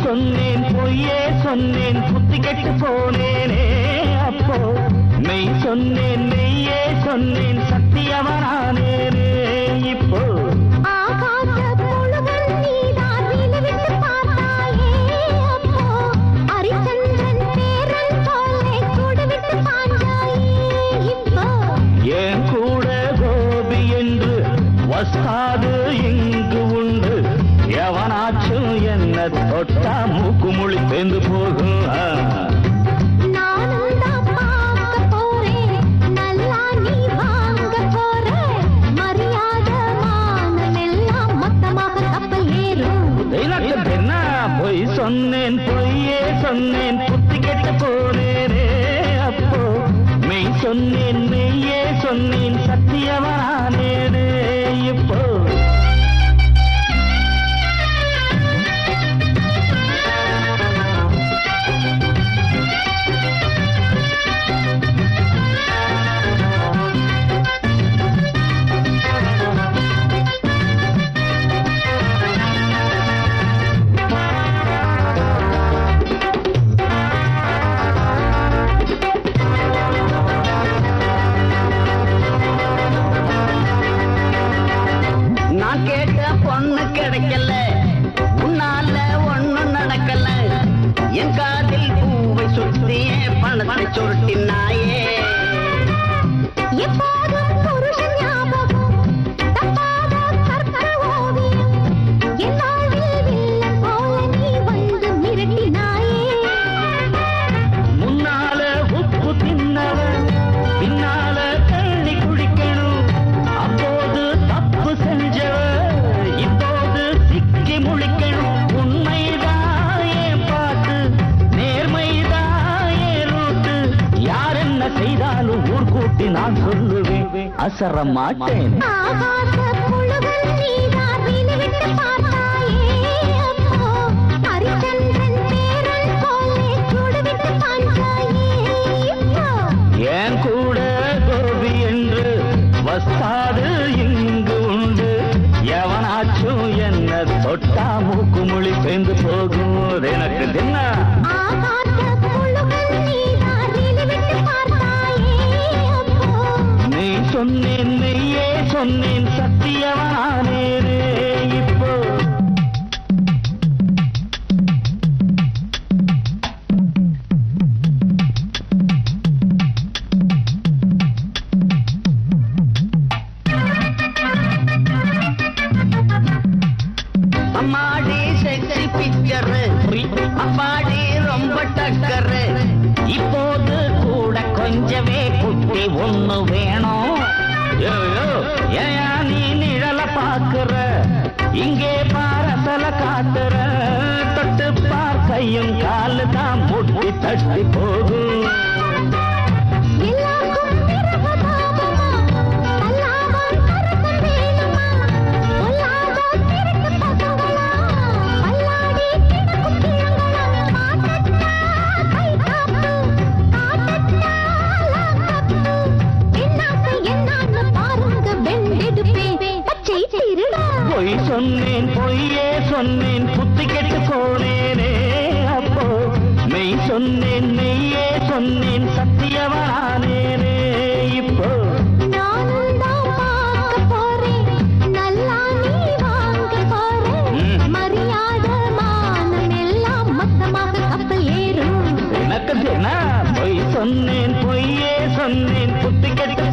சொன்னேன் பொய்யே சொன்னேன் புத்தி கெட்டு போனேனே அப்போ மெய் சொன்னேன் மெய்யே சொன்னேன் சத்தியவனானேனே இப்போ என் கூட கோபி என்று வஸ்தாது இங்கு உண்டு எவனாச்சும் என்ன தொட்டா மூக்குமொழி பேந்து போகும் பொய் சொன்னேன் பொய்யே சொன்னேன் புத்தி கெட்டு போனேனே அப்போ மெய் சொன்னேன் மெய்யே சொன்னேன் சத்தியவனானேனே இப்போ கேட்ட பொண்ணு கிடைக்கல உன்னால ஒண்ணு நடக்கல என் காதில் பூவை சுற்றியே பணத்தை சுருட்டினாயே எப்போதும் புருஷன் ஞாபகம் தப்பாத கற்ப ஓவியம் என் வாழ்வில் வில்லன் போல நீ வந்து மிரட்டினாயே முன்னால உப்பு தின்னவன் பின்னால தண்ணி குடிக்கணும் அப்போது தப்பு செஞ்சவ இப்போது சிக்கி முழிக்கணும் உண்மைதாயே பாட்டு நேர்மைதாயே ரூட்டு யார் என்ன செய்தாலும் ஊர் கூட்டி நான் சொல்லுவேன் அசர மாட்டேன் என் கூட கோபி என்று வஸ்தாது இங்கு உண்டு எவனாச்சும் என்ன தொட்டா மூக்குமொழி பேந்து போகும் எனக்கு தின்ன நீ சொன்னேன் மெய்யே சொன்னேன் சத்தியவனானேனே இப்போ அம்மாடி செக்ஸி பிக்சர் அப்பாடி ரொம்ப டக்கர் இப்போது கூட கொஞ்சமே குட்டி ஒண்ணு வேணும் ஏன் நீ நிழல பாக்குற இங்கே பாரசல காட்டுற தொட்டு பார் கையும் காலு தான் முட்டி தட்டி போகும் பொய் சொன்னேன் பொய்யே சொன்னேன் புத்தி கெட்டு போனேனே அப்போ மெய் சொன்னேன் மெய்யே சொன்னேன் சத்தியவனானேனே இப்போ எனக்கு பொய் சொன்னேன் பொய்யே சொன்னேன் புத்தி கெட்டு